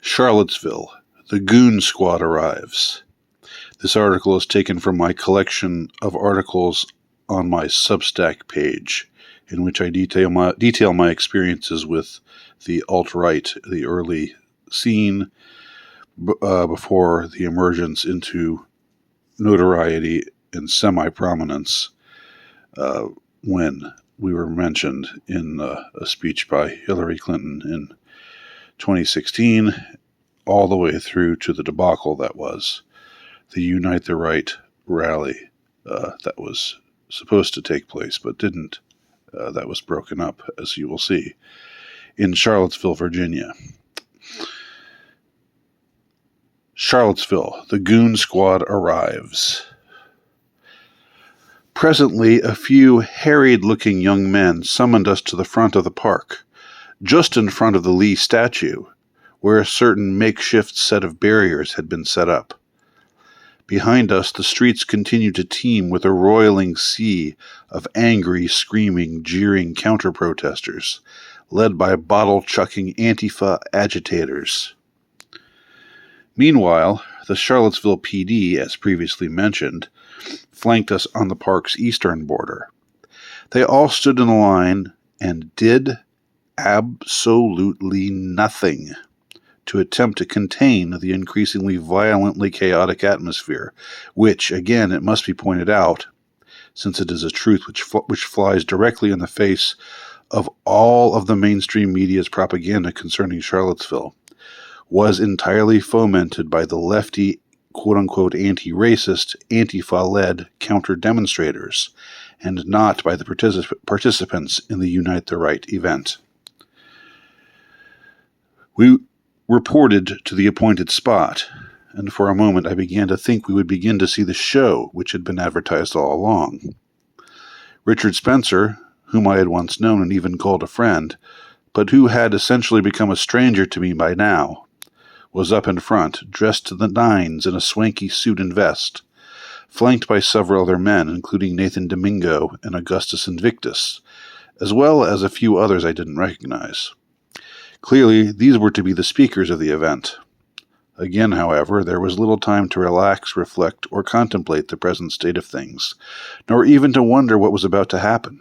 Charlottesville, the goon squad arrives. This article is taken from my collection of articles on my Substack page, in which I detail my experiences with the alt-right, the early scene before the emergence into notoriety and semi-prominence when we were mentioned in a speech by Hillary Clinton in 2016, all the way through to the debacle that was the Unite the Right rally that was supposed to take place but didn't. That was broken up, as you will see, in Charlottesville, Virginia. Charlottesville, the goon squad arrives. Presently, a few harried-looking young men summoned us to the front of the park, just in front of the Lee statue, where a certain makeshift set of barriers had been set up. Behind us, the streets continued to teem with a roiling sea of angry, screaming, jeering counter-protesters, led by bottle-chucking Antifa agitators. Meanwhile, the Charlottesville PD, as previously mentioned, flanked us on the park's eastern border. They all stood in a line and did absolutely nothing to attempt to contain the increasingly violently chaotic atmosphere, which, again, it must be pointed out, since it is a truth which flies directly in the face of all of the mainstream media's propaganda concerning Charlottesville, was entirely fomented by the lefty, quote-unquote anti-racist, Antifa-led counter-demonstrators, and not by the participants in the Unite the Right event. We reported to the appointed spot, and for a moment I began to think we would begin to see the show which had been advertised all along. Richard Spencer, whom I had once known and even called a friend, but who had essentially become a stranger to me by now, was up in front, dressed to the nines in a swanky suit and vest, flanked by several other men, including Nathan Domingo and Augustus Invictus, as well as a few others I didn't recognize. Clearly, these were to be the speakers of the event. Again, however, there was little time to relax, reflect, or contemplate the present state of things, nor even to wonder what was about to happen,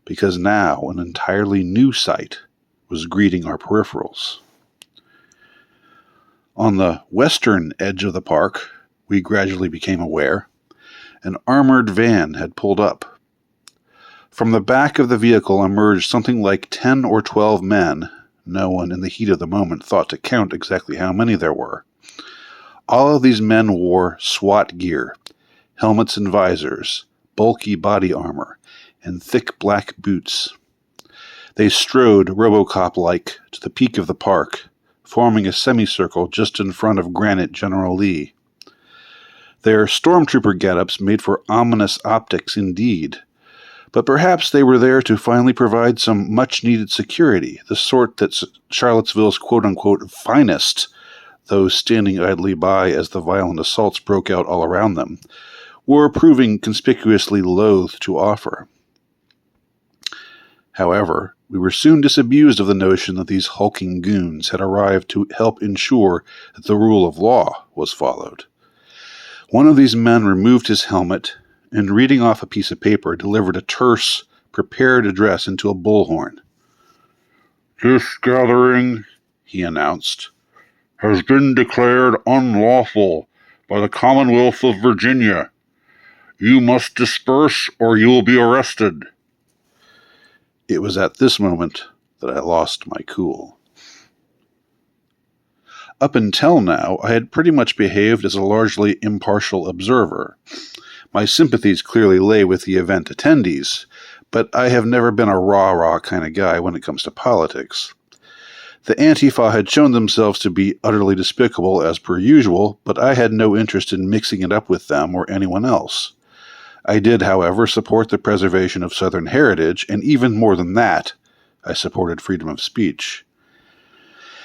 because now an entirely new sight was greeting our peripherals. On the western edge of the park, we gradually became aware, an armored van had pulled up. From the back of the vehicle emerged something like 10 or 12 men. No one in the heat of the moment thought to count exactly how many there were. All of these men wore SWAT gear, helmets and visors, bulky body armor, and thick black boots. They strode RoboCop-like to the peak of the park, forming a semicircle just in front of Granite General Lee. Their stormtrooper get-ups made for ominous optics indeed, but perhaps they were there to finally provide some much-needed security, the sort that Charlottesville's quote-unquote finest, those standing idly by as the violent assaults broke out all around them, were proving conspicuously loath to offer. However, we were soon disabused of the notion that these hulking goons had arrived to help ensure that the rule of law was followed. One of these men removed his helmet and, reading off a piece of paper, delivered a terse, prepared address into a bullhorn. "This gathering," he announced, "has been declared unlawful by the Commonwealth of Virginia. You must disperse or you will be arrested." It was at this moment that I lost my cool. Up until now, I had pretty much behaved as a largely impartial observer. My sympathies clearly lay with the event attendees, but I have never been a rah-rah kind of guy when it comes to politics. The Antifa had shown themselves to be utterly despicable as per usual, but I had no interest in mixing it up with them or anyone else. I did, however, support the preservation of Southern heritage, and even more than that, I supported freedom of speech.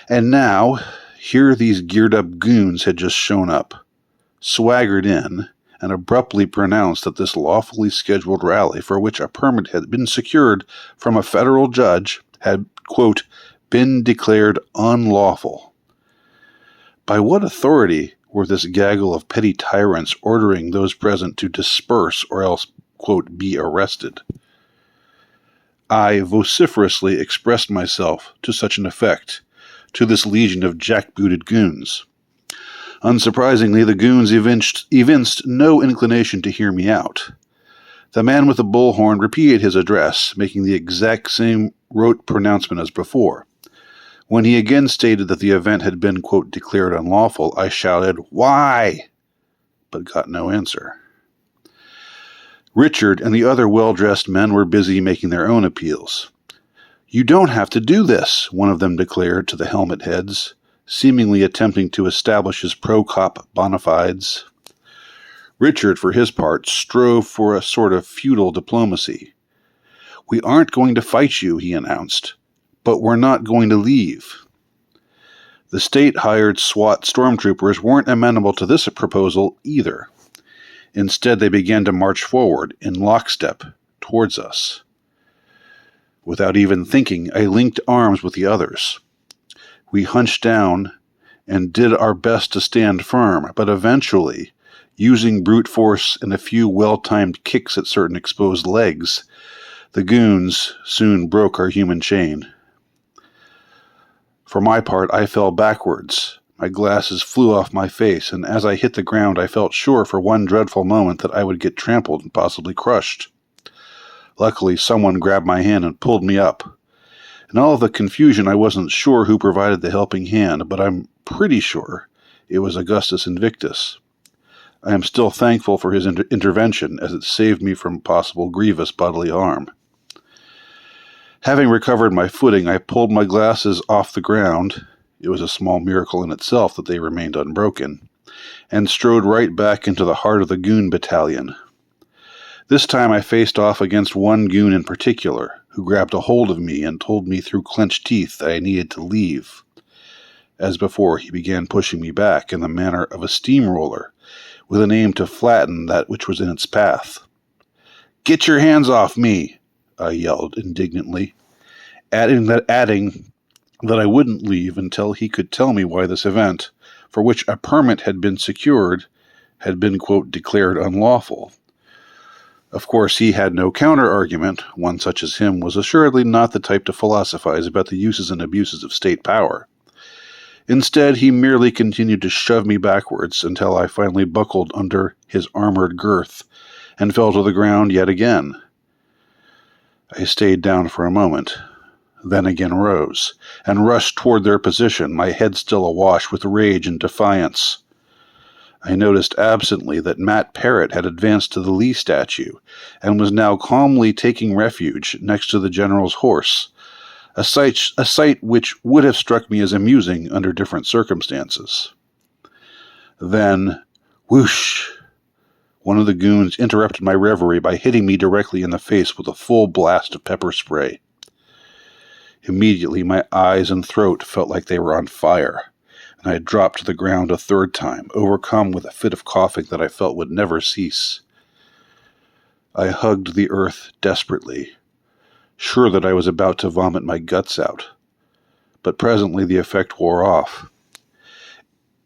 And now, here these geared-up goons had just shown up, swaggered in, and abruptly pronounced that this lawfully scheduled rally, for which a permit had been secured from a federal judge, had, quote, been declared unlawful. By what authority were this gaggle of petty tyrants ordering those present to disperse or else, quote, be arrested? I vociferously expressed myself to such an effect to this legion of jackbooted goons. Unsurprisingly, the goons evinced no inclination to hear me out. The man with the bullhorn repeated his address, making the exact same rote pronouncement as before. When he again stated that the event had been, quote, declared unlawful, I shouted, "Why?" but got no answer. Richard and the other well-dressed men were busy making their own appeals. "You don't have to do this," one of them declared to the helmet heads, seemingly attempting to establish his pro-cop bona fides. Richard, for his part, strove for a sort of feudal diplomacy. "We aren't going to fight you," he announced, "but we're not going to leave." The state-hired SWAT stormtroopers weren't amenable to this proposal either. Instead, they began to march forward in lockstep towards us. Without even thinking, I linked arms with the others. We hunched down and did our best to stand firm, but eventually, using brute force and a few well-timed kicks at certain exposed legs, the goons soon broke our human chain. For my part, I fell backwards. My glasses flew off my face, and as I hit the ground, I felt sure for one dreadful moment that I would get trampled and possibly crushed. Luckily, someone grabbed my hand and pulled me up. In all of the confusion, I wasn't sure who provided the helping hand, but I'm pretty sure it was Augustus Invictus. I am still thankful for his intervention, as it saved me from possible grievous bodily harm. Having recovered my footing, I pulled my glasses off the ground — it was a small miracle in itself that they remained unbroken — and strode right back into the heart of the goon battalion. This time I faced off against one goon in particular, who grabbed a hold of me and told me through clenched teeth that I needed to leave. As before, he began pushing me back in the manner of a steamroller, with an aim to flatten that which was in its path. "Get your hands off me!" I yelled indignantly, adding that I wouldn't leave until he could tell me why this event, for which a permit had been secured, had been, quote, declared unlawful. Of course, he had no counter-argument. One such as him was assuredly not the type to philosophize about the uses and abuses of state power. Instead, he merely continued to shove me backwards until I finally buckled under his armored girth and fell to the ground yet again. I stayed down for a moment, then again rose, and rushed toward their position, my head still awash with rage and defiance. I noticed absently that Matt Parrott had advanced to the Lee statue and was now calmly taking refuge next to the general's horse, a sight which would have struck me as amusing under different circumstances. Then, whoosh! One of the goons interrupted my reverie by hitting me directly in the face with a full blast of pepper spray. Immediately, my eyes and throat felt like they were on fire, and I dropped to the ground a third time, overcome with a fit of coughing that I felt would never cease. I hugged the earth desperately, sure that I was about to vomit my guts out, but presently the effect wore off.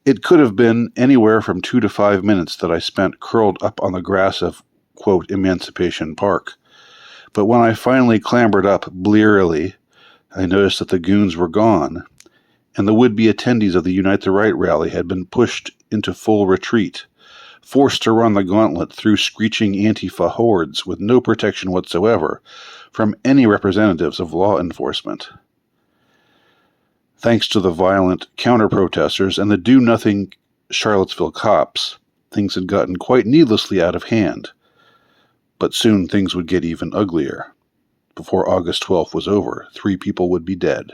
It could have been anywhere from 2 to 5 minutes that I spent curled up on the grass of, quote, Emancipation Park, but when I finally clambered up blearily, I noticed that the goons were gone, and the would-be attendees of the Unite the Right rally had been pushed into full retreat, forced to run the gauntlet through screeching Antifa hordes with no protection whatsoever from any representatives of law enforcement. Thanks to the violent counter-protesters and the do-nothing Charlottesville cops, things had gotten quite needlessly out of hand. But soon things would get even uglier. Before August 12th was over, 3 people would be dead.